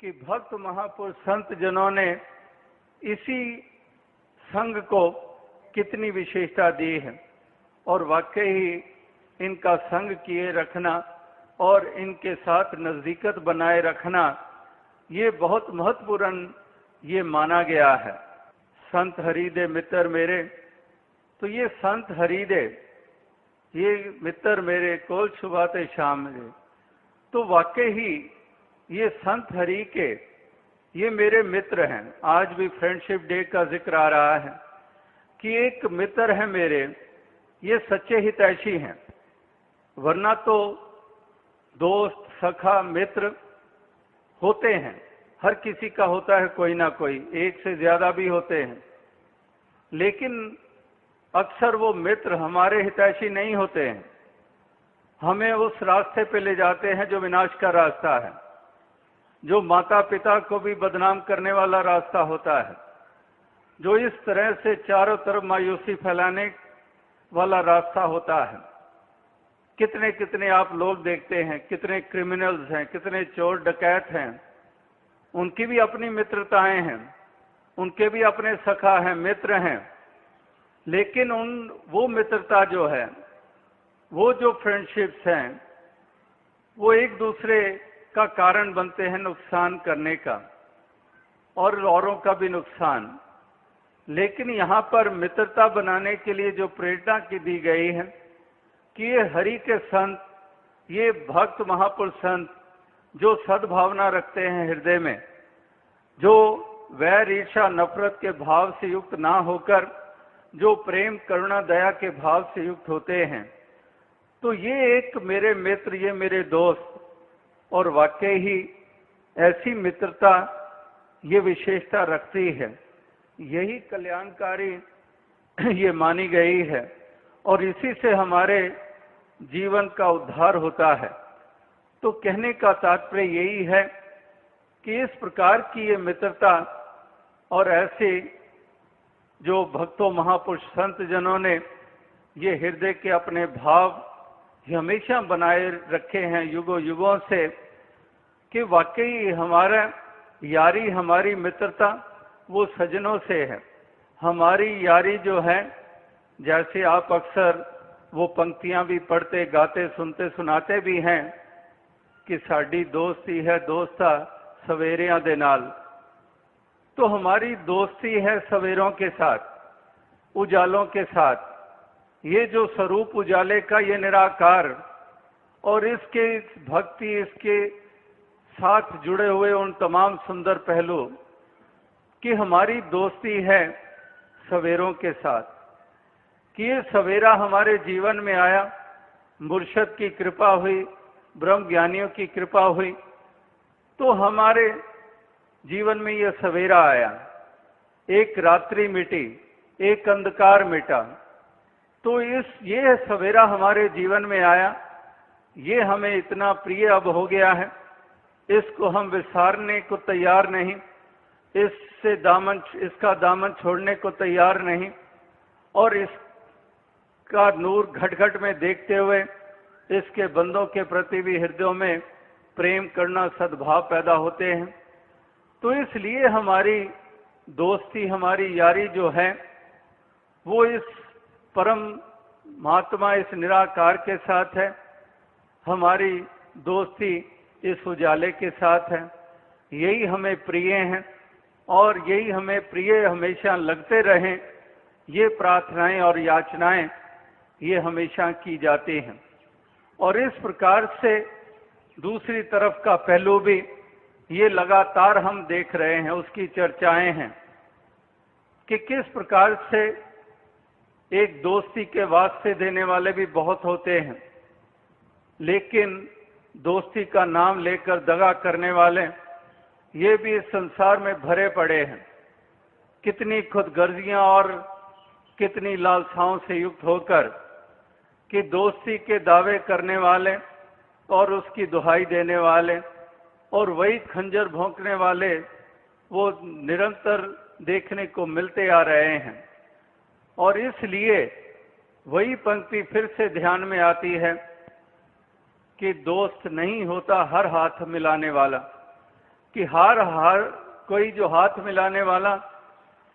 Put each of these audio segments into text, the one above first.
कि भक्त महापुरुष संत जनों ने इसी संघ को कितनी विशेषता दी है और वाकई ही इनका संग किए रखना और इनके साथ नजदीकत बनाए रखना ये बहुत महत्वपूर्ण ये माना गया है। संत हरिदे मित्र मेरे, तो ये संत हरिदे ये मित्र मेरे कोल छुबाते शाम मेरे, तो वाकई ही ये संत हरि के ये मेरे मित्र हैं। आज भी फ्रेंडशिप डे का जिक्र आ रहा है कि एक मित्र है मेरे, ये सच्चे हितैषी हैं। वरना तो दोस्त सखा मित्र होते हैं, हर किसी का होता है कोई ना कोई, एक से ज्यादा भी होते हैं, लेकिन अक्सर वो मित्र हमारे हितैषी नहीं होते हैं। हमें उस रास्ते पे ले जाते हैं जो विनाश का रास्ता है, जो माता पिता को भी बदनाम करने वाला रास्ता होता है, जो इस तरह से चारों तरफ मायूसी फैलाने वाला रास्ता होता है। कितने कितने आप लोग देखते हैं, कितने क्रिमिनल्स हैं, कितने चोर डकैत हैं, उनकी भी अपनी मित्रताएं हैं, उनके भी अपने सखा हैं, मित्र हैं, लेकिन वो मित्रता जो है, वो जो फ्रेंडशिप्स हैं, वो एक दूसरे का कारण बनते हैं नुकसान करने का और औरों का भी नुकसान। लेकिन यहाँ पर मित्रता बनाने के लिए जो प्रेरणा की दी गई है कि ये हरि के संत, ये भक्त महापुरुष संत जो सद्भावना रखते हैं हृदय में, जो वैर ईर्ष्या नफरत के भाव से युक्त ना होकर जो प्रेम करुणा दया के भाव से युक्त होते हैं, तो ये एक मेरे मित्र, ये मेरे दोस्त, और वाकई ही ऐसी मित्रता ये विशेषता रखती है, यही कल्याणकारी ये मानी गई है और इसी से हमारे जीवन का उद्धार होता है। तो कहने का तात्पर्य यही है कि इस प्रकार की ये मित्रता और ऐसे जो भक्तों महापुरुष संत जनों ने ये हृदय के अपने भाव हमेशा बनाए रखे हैं युगों युगों से, कि वाकई हमारा यारी, हमारी मित्रता वो सजनों से है। हमारी यारी जो है, जैसे आप अक्सर वो पंक्तियां भी पढ़ते गाते सुनते सुनाते भी हैं कि साड़ी दोस्ती है दोस्ता सवेरियां दे नाल, तो हमारी दोस्ती है सवेरों के साथ, उजालों के साथ। ये जो स्वरूप उजाले का ये निराकार और इसके भक्ति, इसके साथ जुड़े हुए उन तमाम सुंदर पहलू कि हमारी दोस्ती है सवेरों के साथ, कि ये सवेरा हमारे जीवन में आया, मुर्शद की कृपा हुई, ब्रह्म ज्ञानियों की कृपा हुई, तो हमारे जीवन में ये सवेरा आया, एक रात्रि मिटी, एक अंधकार मिटा। तो ये सवेरा हमारे जीवन में आया, ये हमें इतना प्रिय अब हो गया है, इसको हम विसारने को तैयार नहीं, इसका दामन छोड़ने को तैयार नहीं, और इसका नूर घट घट में देखते हुए इसके बंदों के प्रति भी हृदयों में प्रेम करना, सद्भाव पैदा होते हैं। तो इसलिए हमारी दोस्ती, हमारी यारी जो है वो इस परम महात्मा, इस निराकार के साथ है, हमारी दोस्ती इस उजाले के साथ है। यही हमें प्रिय है और यही हमें प्रिय हमेशा लगते रहें, ये प्रार्थनाएं और याचनाएं ये हमेशा की जाती हैं। और इस प्रकार से दूसरी तरफ का पहलू भी ये लगातार हम देख रहे हैं, उसकी चर्चाएं हैं कि किस प्रकार से एक दोस्ती के वास्ते देने वाले भी बहुत होते हैं, लेकिन दोस्ती का नाम लेकर दगा करने वाले ये भी इस संसार में भरे पड़े हैं। कितनी खुदगर्जियां और कितनी लालसाओं से युक्त होकर कि दोस्ती के दावे करने वाले और उसकी दुहाई देने वाले और वही खंजर भोंकने वाले वो निरंतर देखने को मिलते आ रहे हैं। और इसलिए वही पंक्ति फिर से ध्यान में आती है कि दोस्त नहीं होता हर हाथ मिलाने वाला। कि हर कोई जो हाथ मिलाने वाला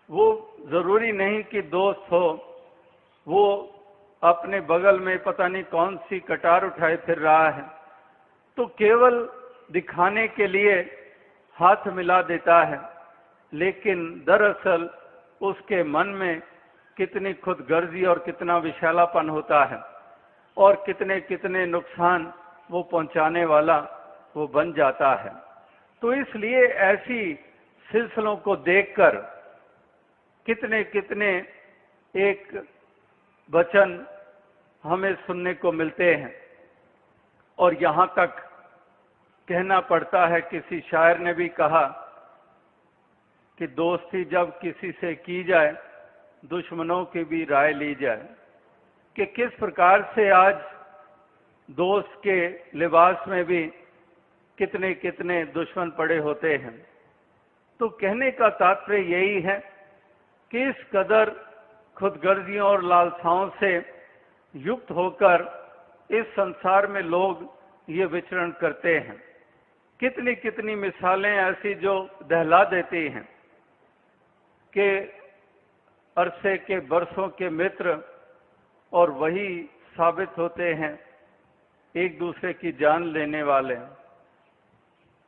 वो जरूरी नहीं कि दोस्त हो, वो अपने बगल में पता नहीं कौन सी कटार उठाए फिर रहा है, तो केवल दिखाने के लिए हाथ मिला देता है, लेकिन दरअसल उसके मन में कितनी खुदगर्जी और कितना विशालापन होता है और कितने कितने नुकसान वो पहुंचाने वाला वो बन जाता है। तो इसलिए ऐसी सिलसिलों को देखकर कितने कितने एक वचन हमें सुनने को मिलते हैं, और यहाँ तक कहना पड़ता है, किसी शायर ने भी कहा कि दोस्ती जब किसी से की जाए दुश्मनों की भी राय ली जाए, कि किस प्रकार से आज दोस्त के लिबास में भी कितने कितने दुश्मन पड़े होते हैं। तो कहने का तात्पर्य यही है कि इस कदर खुदगर्जियों और लालसाओं से युक्त होकर इस संसार में लोग ये विचरण करते हैं। कितनी कितनी मिसालें ऐसी जो दहला देती हैं कि अरसे के बरसों के मित्र और वही साबित होते हैं एक दूसरे की जान लेने वाले।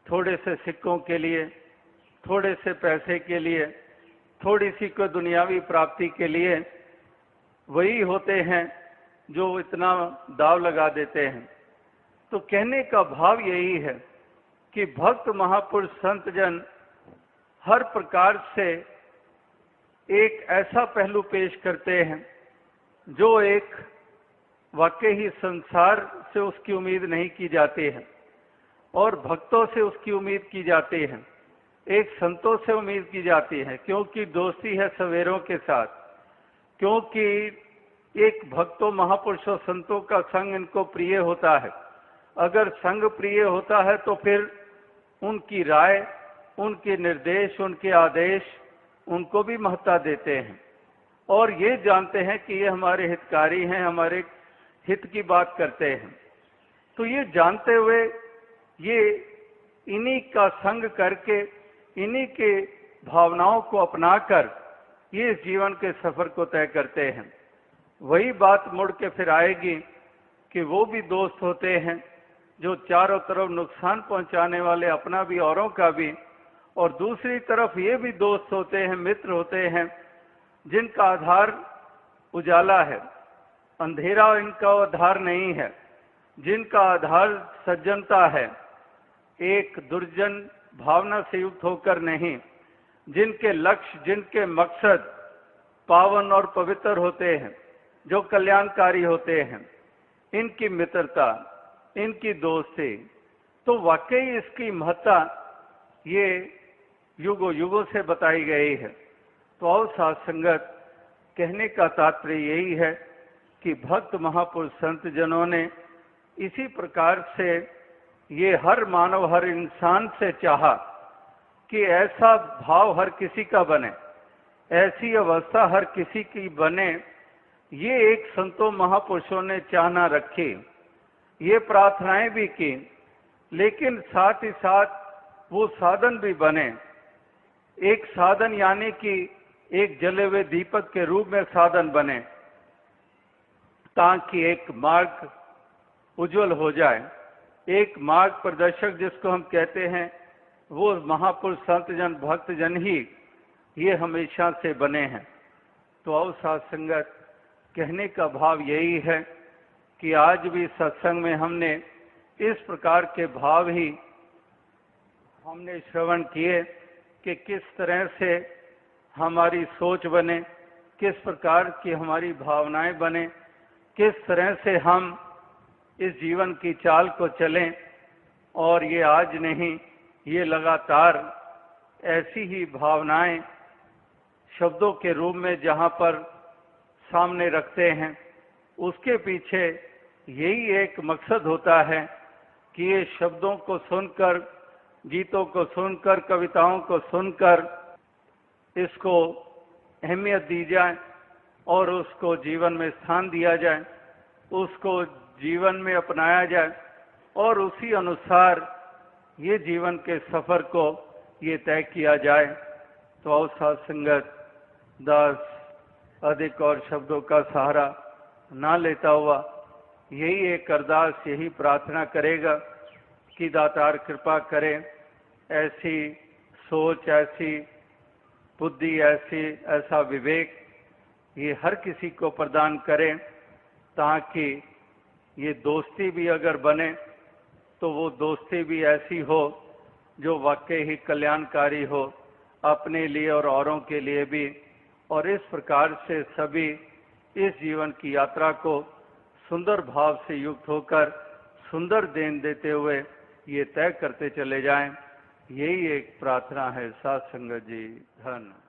थोड़े से सिक्कों के लिए, थोड़े से पैसे के लिए, थोड़ी सी कोई दुनियावी प्राप्ति के लिए वही होते हैं जो इतना दाव लगा देते हैं। तो कहने का भाव यही है कि भक्त महापुरुष संत जन हर प्रकार से एक ऐसा पहलू पेश करते हैं जो एक वाकई ही संसार से उसकी उम्मीद नहीं की जाती है और भक्तों से उसकी उम्मीद की जाती है, एक संतों से उम्मीद की जाती है, क्योंकि दोस्ती है सवेरों के साथ, क्योंकि एक भक्तों महापुरुषों संतों का संग इनको प्रिय होता है। अगर संग प्रिय होता है तो फिर उनकी राय, उनके निर्देश, उनके आदेश उनको भी महत्ता देते हैं और ये जानते हैं कि ये हमारे हितकारी हैं, हमारे हित की बात करते हैं। तो ये जानते हुए ये इन्हीं का संग करके, इन्हीं के भावनाओं को अपनाकर ये जीवन के सफर को तय करते हैं। वही बात मुड़ के फिर आएगी कि वो भी दोस्त होते हैं जो चारों तरफ नुकसान पहुंचाने वाले, अपना भी औरों का भी, और दूसरी तरफ ये भी दोस्त होते हैं, मित्र होते हैं जिनका आधार उजाला है, अंधेरा इनका आधार नहीं है, जिनका आधार सज्जनता है, एक दुर्जन भावना से युक्त होकर नहीं, जिनके लक्ष्य, जिनके मकसद पावन और पवित्र होते हैं, जो कल्याणकारी होते हैं, इनकी मित्रता, इनकी दोस्ती, तो वाकई इसकी महत्ता ये युगों युगों से बताई गई है। तो और साथ संगत कहने का तात्पर्य यही है कि भक्त महापुरुष संत जनों ने इसी प्रकार से ये हर मानव, हर इंसान से चाहा कि ऐसा भाव हर किसी का बने, ऐसी अवस्था हर किसी की बने। ये एक संतों महापुरुषों ने चाहना रखी, ये प्रार्थनाएं भी की, लेकिन साथ ही साथ वो साधन भी बने। एक साधन यानी कि एक जले हुए दीपक के रूप में साधन बने, ताकि एक मार्ग उज्जवल हो जाए। एक मार्ग प्रदर्शक जिसको हम कहते हैं, वो महापुरुष संत जन, भक्त जन ही ये हमेशा से बने हैं। तो और साथ संगत कहने का भाव यही है कि आज भी सत्संग में हमने इस प्रकार के भाव ही हमने श्रवण किए कि किस तरह से हमारी सोच बने, किस प्रकार की हमारी भावनाएं बने, किस तरह से हम इस जीवन की चाल को चलें, और ये आज नहीं, ये लगातार ऐसी ही भावनाएं शब्दों के रूप में जहाँ पर सामने रखते हैं, उसके पीछे यही एक मकसद होता है कि ये शब्दों को सुनकर, गीतों को सुनकर, कविताओं को सुनकर इसको अहमियत दी जाए और उसको जीवन में स्थान दिया जाए, उसको जीवन में अपनाया जाए और उसी अनुसार ये जीवन के सफर को ये तय किया जाए। तो आओ साथ संगत, दास अधिक और शब्दों का सहारा ना लेता हुआ यही एक अरदास, यही प्रार्थना करेगा कि दातार कृपा करे, ऐसी सोच, ऐसी बुद्धि, ऐसा विवेक ये हर किसी को प्रदान करें, ताकि ये दोस्ती भी अगर बने तो वो दोस्ती भी ऐसी हो जो वाकई ही कल्याणकारी हो, अपने लिए और औरों के लिए भी। और इस प्रकार से सभी इस जीवन की यात्रा को सुंदर भाव से युक्त होकर सुंदर देन देते हुए ये तय करते चले जाएं। यही एक प्रार्थना है साथ संगत जी। धन्य।